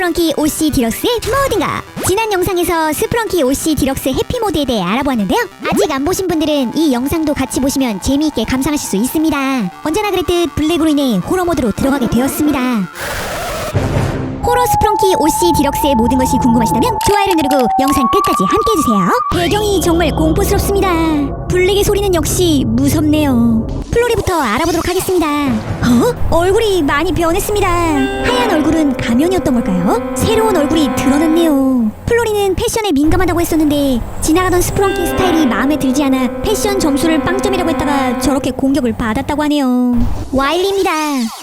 스프렁키 OC 디럭스의 모든가. 지난 영상에서 스프렁키 OC 디럭스 해피 모드에 대해 알아보았는데요. 아직 안 보신 분들은 이 영상도 같이 보시면 재미있게 감상하실 수 있습니다. 언제나 그랬듯 블랙으로 인해 호러 모드로 들어가게 되었습니다. 호러 스프렁키 OC 디럭스의 모든 것이 궁금하시다면 좋아요를 누르고 영상 끝까지 함께해주세요. 배경이 정말 공포스럽습니다. 블랙의 소리는 역시 무섭네요. 플로리부터 알아보도록 하겠습니다. 얼굴이 많이 변했습니다. 하얀 얼굴은 가면이었던 걸까요? 새로운 얼굴이 드러났네요. 플로리는 패션에 민감하다고 했었는데 지나가던 스프렁키 스타일이 마음에 들지 않아 패션 점수를 빵점이라고 했다가 저렇게 공격을 받았다고 하네요. 와일리입니다.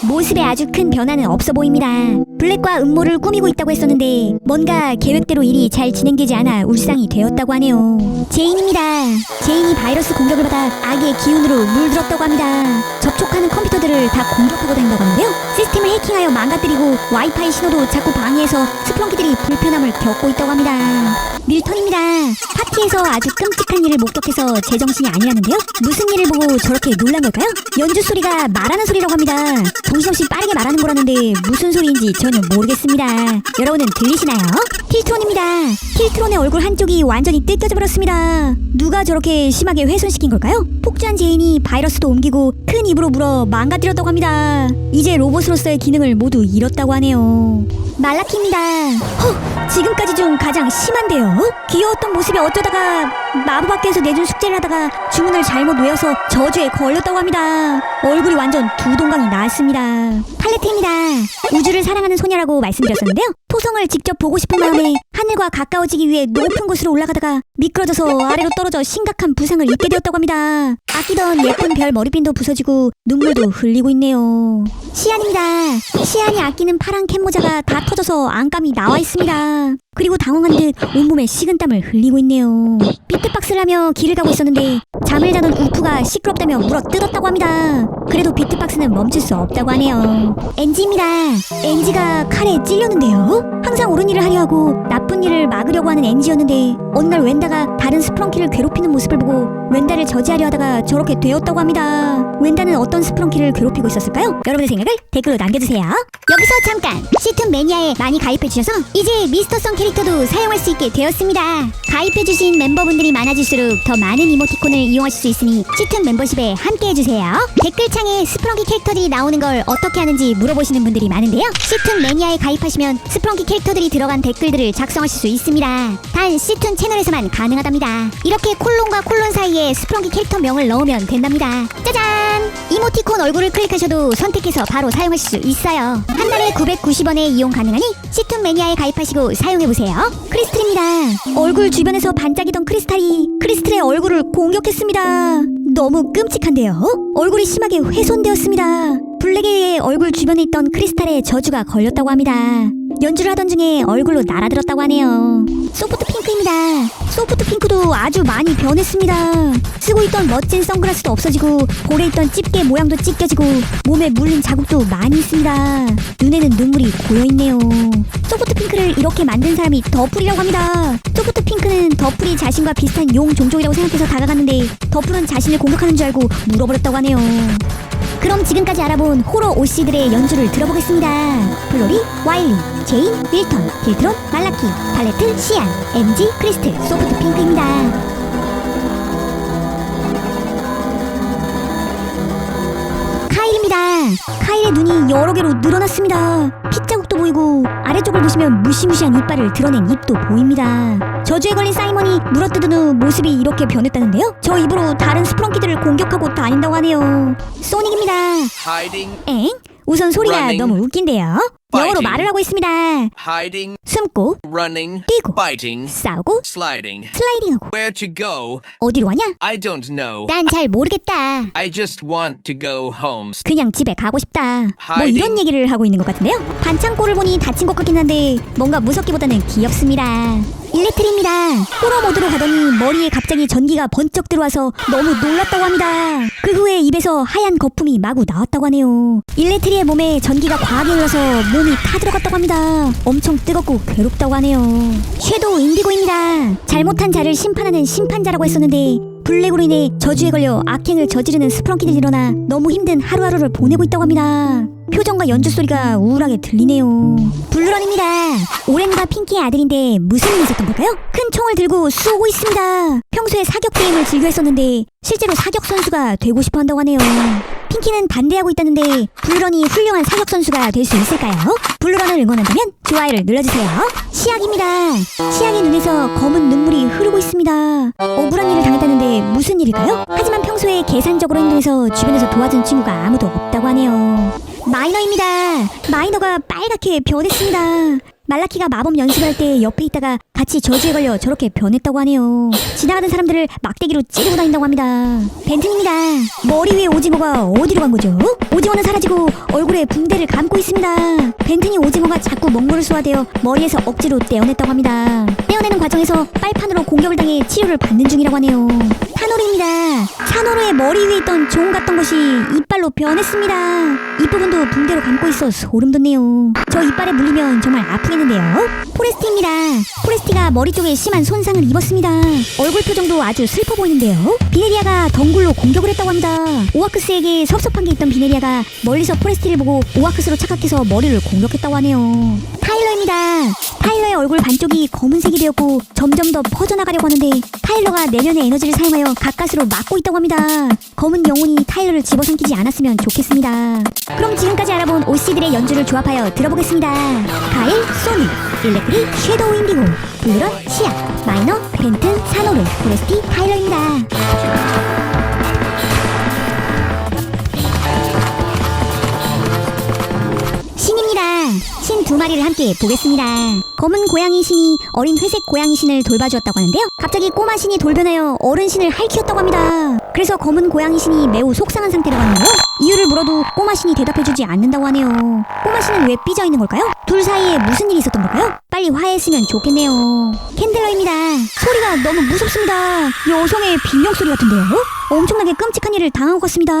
모습에 아주 큰 변화는 없어 보입니다. 블랙과 음모를 꾸미고 있다고 했었는데 뭔가 계획대로 일이 잘 진행되지 않아 울상이 되었다고 하네요. 제인입니다. 제인이 바이러스 공격을 받아 악의 기운으로 물들었다고 합니다. 접촉하는 컴퓨터들을 다 공격하고 다닌다고 하는데요. 시스템을 해킹하여 망가뜨리고 와이파이 신호도 자꾸 방해해서 스프렁키들이 불편함을 겪고 있다고 합니다. 밀턴입니다. 파티에서 아주 끔찍한 일을 목격해서 제정신이 아니라는데요. 무슨 일을 보고 저렇게 놀란 걸까요? 연주 소리가 말하는 소리라고 합니다. 정신없이 빠르게 말하는 거라는데 무슨 소리인지 전혀 모르겠습니다. 여러분은 들리시나요? 틸트론입니다. 틸트론의 얼굴 한쪽이 완전히 뜯겨져 버렸습니다. 누가 저렇게 심하게 훼손시킨 걸까요? 폭주한 제인이 바이러스도 옮기고 큰 입으로 물어 망가뜨렸다고 합니다. 이제 로봇으로서의 기능을 모두 잃었다고 하네요. 말라키입니다. 지금까지 중 가장 심한데요. 귀여웠던 모습이 어쩌다가 마법학교에서 내준 숙제를 하다가 주문을 잘못 외워서 저주에 걸렸다고 합니다. 얼굴이 완전 두 동강이 나왔습니다. 팔레트입니다. 우주를 사랑하는 소녀라고 말씀드렸었는데요. 토성을 직접 보고 싶은 마음에 하늘과 가까워지기 위해 높은 곳으로 올라가다가 미끄러져서 아래로 떨어져 심각한 부상을 입게 되었다고 합니다. 아끼던 예쁜 별 머리핀도 부서지고 눈물도 흘리고 있네요. 시안입니다. 시안이 아끼는 파란 캡모자가 다 터져서 안감이 나와 있습니다. 그리고 당황한 듯 온몸에 식은땀을 흘리고 있네요. 비트박스를 하며 길을 가고 있었는데 잠을 자던 우프가 시끄럽다며 물어 뜯었다고 합니다. 그래도 비트박스는 멈출 수 없다고 하네요. 엔지입니다. 엔지가 칼에 찔렸는데요. 항상 옳은 일을 하려 하고 나쁜 일을 막으려고 하는 엔지였는데 어느 날 웬다가 다른 스프렁키를 괴롭히는 모습을 보고 웬다를 저지하려 하다가 저렇게 되었다고 합니다. 웬다는 어떤 스프렁키를 괴롭히고 있었을까요? 여러분의 생각을 댓글로 남겨주세요. 여기서 잠깐! 시툰 매니아에 많이 가입해주셔서 이제 미스터성 캐릭터도 사용할 수 있게 되었습니다. 가입해주신 멤버분들이 많아질수록 더 많은 이모티콘을 이용하실 수 있으니 시툰 멤버십에 함께해주세요. 댓글창에 스프렁키 캐릭터들이 나오는 걸 어떻게 하는지 물어보시는 분들이 많은데요. 시툰 매니아에 가입하시면 스프렁키 캐릭터들이 들어간 댓글들을 작성하실 수 있습니다. 단 시툰 채널에서만 가능하답니다. 이렇게 콜론과 콜론 사이에 스프렁키 캐릭터 명을 넣으면 된답니다. 짜잔! 이모티콘 얼굴을 클릭하셔도 선택해서 바로 사용하실 수 있어요. 한 달에 990원에 이용 가능하니 시툰 매니아에 가입하시고 사용해보세요. 크리스틀입니다. 얼굴 주변에서 반짝이던 크리스틀의 얼굴을 공격했습니다. 너무 끔찍한데요? 얼굴이 심하게 훼손되었습니다. 블랙에 의해 얼굴 주변에 있던 크리스탈에 저주가 걸렸다고 합니다. 연주를 하던 중에 얼굴로 날아들었다고 하네요. 소프트 핑크입니다. 소프트 핑크도 아주 많이 변했습니다. 쓰고 있던 멋진 선글라스도 없어지고 볼에 있던 집게 모양도 찢겨지고 몸에 물린 자국도 많이 있습니다. 눈에는 눈물이 고여있네요. 소프트 핑크를 이렇게 만든 사람이 더풀이라고 합니다. 소프트 핑크는 더풀이 자신과 비슷한 용 종족이라고 생각해서 다가갔는데 더풀은 자신을 공격하는 줄 알고 물어버렸다고 하네요. 그럼 지금까지 알아본 호러 OC들의 연주를 들어보겠습니다. 플로리, 와일리, 제인, 밀턴, 딜트론, 말라키, 팔레트, 시안, MG, 크리스틀, 소프트 핑크입니다. 카일입니다. 카일의 눈이 여러 개로 늘어났습니다. 핏자국도 보이고 아래쪽을 보시면 무시무시한 이빨을 드러낸 입도 보입니다. 저주에 걸린 사이먼이 물어뜯은 후 모습이 이렇게 변했다는데요. 저 입으로 다른 스프렁키들을 공격하고 다닌다고 하네요. 소닉입니다. 엥? 우선 소리가 Running, 너무 웃긴데요. 영어로 말을 하고 있습니다. hiding, 숨고, running, 뛰고, biting, 싸우고, sliding. 슬라이딩하고. Where to go? 어디로 가냐? I don't know. 난 잘 모르겠다. I just want to go home. 그냥 집에 가고 싶다. 뭐 Hiding. 이런 얘기를 하고 있는 것 같은데요. 반창고를 보니 다친 것 같긴 한데 뭔가 무섭기보다는 귀엽습니다. 일렉트리입니다. 호러 모드로 가더니 머리에 갑자기 전기가 번쩍 들어와서 너무 놀랐다고 합니다. 그 후에 입에서 하얀 거품이 마구 나왔다고 하네요. 일렉트리의 몸에 전기가 과하게 흘러서 몸이 타들어갔다고 합니다. 엄청 뜨겁고 괴롭다고 하네요. 섀도우 인디고입니다. 잘못한 자를 심판하는 심판자라고 했었는데 블랙으로 인해 저주에 걸려 악행을 저지르는 스프렁키들이 일어나 너무 힘든 하루하루를 보내고 있다고 합니다. 표정과 연주 소리가 우울하게 들리네요. 블루런입니다. 오렌과 핑키의 아들인데 무슨 일이 있었던 걸까요? 큰 총을 들고 쏘고 있습니다. 평소에 사격 게임을 즐겨 했었는데 실제로 사격 선수가 되고 싶어 한다고 하네요. 핑키는 반대하고 있다는데 블루런이 훌륭한 사격 선수가 될 수 있을까요? 블루런을 응원한다면 좋아요를 눌러주세요. 시약입니다. 시약의 눈에서 검은 눈물이 흐르고 있습니다. 억울한 일을 당했다는데 무슨 일일까요? 하지만 평소에 계산적으로 행동해서 주변에서 도와준 친구가 아무도 없다고 하네요. 마이너입니다. 마이너가 빨갛게 변했습니다. 말라키가 마법 연습을 할 때 옆에 있다가 같이 저주에 걸려 저렇게 변했다고 하네요. 지나가는 사람들을 막대기로 찌르고 다닌다고 합니다. 벤튼입니다. 머리 위에 오징어가 어디로 간 거죠? 오징어는 사라지고 얼굴에 붕대를 감고 있습니다. 벤튼이 오징어가 자꾸 먹물을 쏘아대어 머리에서 억지로 떼어냈다고 합니다. 떼어내는 과정에서 빨판으로 공격을 당해 치료를 받는 중이라고 하네요. 타노르입니다. 타노르의 머리 위에 있던 종 같던 것이 이빨로 변했습니다. 잇부분도 붕대로 감고 있어 소름 돋네요. 저 이빨에 물리면 정말 아프겠는데요. 포레스티입니다. 포레스티가 머리 쪽에 심한 손상을 입었습니다. 얼굴 표정도 아주 슬퍼 보이는데요. 비네리아가 덩굴로 공격을 했다고 합니다. 오아크스에게 섭섭한 게 있던 비네리아가 멀리서 포레스티를 보고 오아크스로 착각해서 머리를 공격했다고 하네요. 타일러입니다. 타일러의 얼굴 반쪽이 검은색이 되었고 점점 더 퍼져나가려고 하는데 타일러가 내면의 에너지를 사용하여 가까스로 막고 있다고 합니다. 검은 영혼이 타일러를 집어삼키지 않았으면 좋겠습니다. 그럼 지금까지 알아본 OC들의 연주를 조합하여 들어보겠습니다. 가일, 소니, 일렉트리, 섀도우 인디고, 블루런, 시약, 마이너, 벤튼, 사노르, 포레스티, 타일러입니다. 신입니다. 신 두 마리를 함께 보겠습니다. 검은 고양이 신이 어린 회색 고양이 신을 돌봐주었다고 하는데요. 갑자기 꼬마 신이 돌변하여 어른 신을 핥히었다고 합니다. 그래서 검은 고양이 신이 매우 속상한 상태라고 하는데요. 이유를 물어도 꼬마 신이 대답해주지 않는다고 하네요. 꼬마 신은 왜 삐져있는 걸까요? 둘 사이에 무슨 일이 있었던 걸까요? 빨리 화해했으면 좋겠네요. 캔들러입니다. 소리가 너무 무섭습니다. 여성의 비명소리 같은데요? 엄청나게 끔찍한 일을 당한 것 같습니다.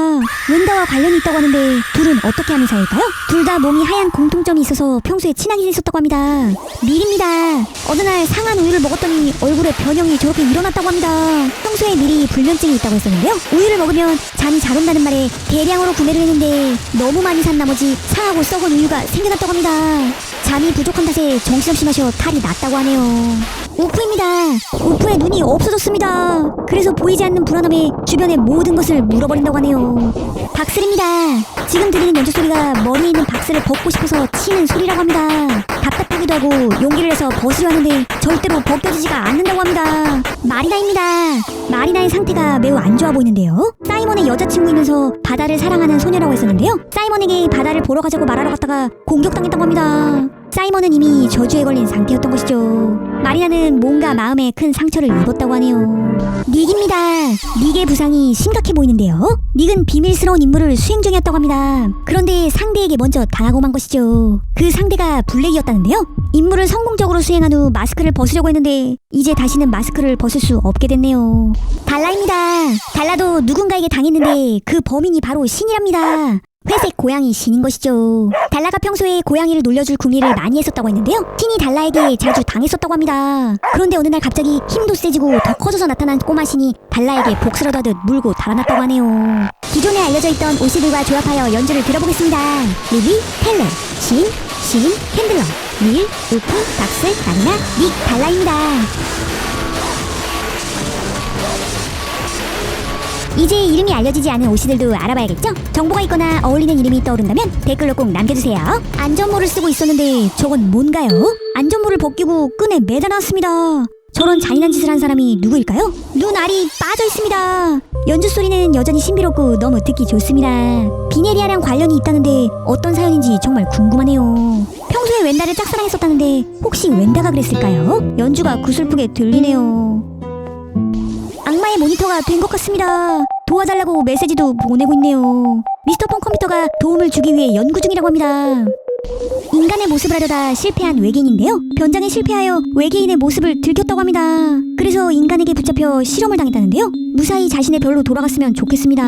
웬다와 관련이 있다고 하는데 둘은 어떻게 하는 사이일까요? 둘 다 몸이 하얀 공통점이 있어서 평소에 친하게 지냈었다고 합니다. 밀입니다. 어느 날 상한 우유를 먹었더니 얼굴에 변형이 저렇게 일어났다고 합니다. 평소에 미리 불면증이 있다고 했었는데요. 우유를 먹으면 잠이 잘 온다는 말에 대량으로 구매를 했는데 너무 많이 산 나머지 상하고 썩은 우유가 생겨났다고 합니다. 잠이 부족한 탓에 정신없이 마셔 탈이 났다고 하네요. 우프입니다. 우프의 눈이 없어졌습니다. 그래서 보이지 않는 불안함에 주변의 모든 것을 물어버린다고 하네요. 박슬입니다. 지금 들리는 연주 소리가 머리에 있는 박스를 벗고 싶어서 치는 소리라고 합니다. 답답하기도 하고 용기를 내서 벗으려 하는데 절대로 벗겨지지가 않는다고 합니다. 마리나입니다. 마리나의 상태가 매우 안 좋아 보이는데요. 사이먼의 여자친구이면서 바다를 사랑하는 소녀라고 했었는데요. 사이먼에게 바다를 보러 가자고 말하러 갔다가 공격당했다고 합니다. 사이먼은 이미 저주에 걸린 상태였던 것이죠. 마리나는 몸과 마음에 큰 상처를 입었다고 하네요. 닉입니다. 닉의 부상이 심각해 보이는데요. 닉은 비밀스러운 임무를 수행 중이었다고 합니다. 그런데 상대에게 먼저 당하고 만 것이죠. 그 상대가 블랙이었다는데요. 임무를 성공적으로 수행한 후 마스크를 벗으려고 했는데 이제 다시는 마스크를 벗을 수 없게 됐네요. 달라입니다. 달라도 누군가에게 당했는데 그 범인이 바로 신이랍니다. 회색 고양이 신인 것이죠. 달라가 평소에 고양이를 놀려줄 구미를 많이 했었다고 했는데요. 신이 달라에게 자주 당했었다고 합니다. 그런데 어느 날 갑자기 힘도 세지고 더 커져서 나타난 꼬마 신이 달라에게 복수라도 하듯 물고 달아났다고 하네요. 기존에 알려져 있던 OC들과 조합하여 연주를 들어보겠습니다. 릴리, 텔레, 신, 캔들러, 밀, 우프, 박스, 마리나, 닉, 달라입니다. 이제 이름이 알려지지 않은 OC들도 알아봐야겠죠? 정보가 있거나 어울리는 이름이 떠오른다면 댓글로 꼭 남겨주세요. 안전모를 쓰고 있었는데 저건 뭔가요? 안전모를 벗기고 끈에 매달아놨습니다. 저런 잔인한 짓을 한 사람이 누구일까요? 눈알이 빠져있습니다. 연주 소리는 여전히 신비롭고 너무 듣기 좋습니다. 비네리아랑 관련이 있다는데 어떤 사연인지 정말 궁금하네요. 평소에 웬다를 짝사랑했었다는데 혹시 웬다가 그랬을까요? 연주가 구슬프게 들리네요. 악마의 모니터가 된 것 같습니다. 도와달라고 메시지도 보내고 있네요. 미스터 폰 컴퓨터가 도움을 주기 위해 연구 중이라고 합니다. 인간의 모습을 하려다 실패한 외계인인데요. 변장에 실패하여 외계인의 모습을 들켰다고 합니다. 그래서 인간에게 붙잡혀 실험을 당했다는데요. 무사히 자신의 별로 돌아갔으면 좋겠습니다.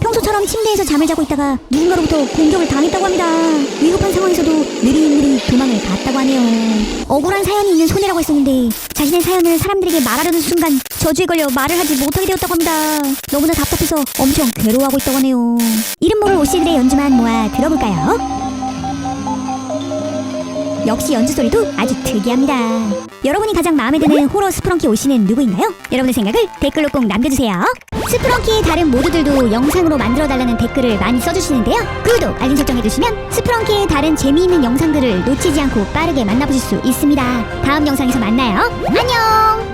평소처럼 침대에서 잠을 자고 있다가 누군가로부터 공격을 당했다고 합니다. 위급한 상황에서도 느릿느릿 도망을 갔다고 하네요. 억울한 사연이 있는 소녀라고 했었는데 자신의 사연을 사람들에게 말하려는 순간 저주에 걸려 말을 하지 못하게 되었다고 합니다. 너무나 답답해서 엄청 괴로워하고 있다고 하네요. 이름 모를 OC들의 연주만 모아 들어볼까요? 역시 연주 소리도 아주 특이합니다. 여러분이 가장 마음에 드는 호러 스프렁키 옷씨는 누구인가요? 여러분의 생각을 댓글로 꼭 남겨주세요. 스프렁키의 다른 모두들도 영상으로 만들어달라는 댓글을 많이 써주시는데요. 구독, 알림 설정 해주시면 스프렁키의 다른 재미있는 영상들을 놓치지 않고 빠르게 만나보실 수 있습니다. 다음 영상에서 만나요. 안녕!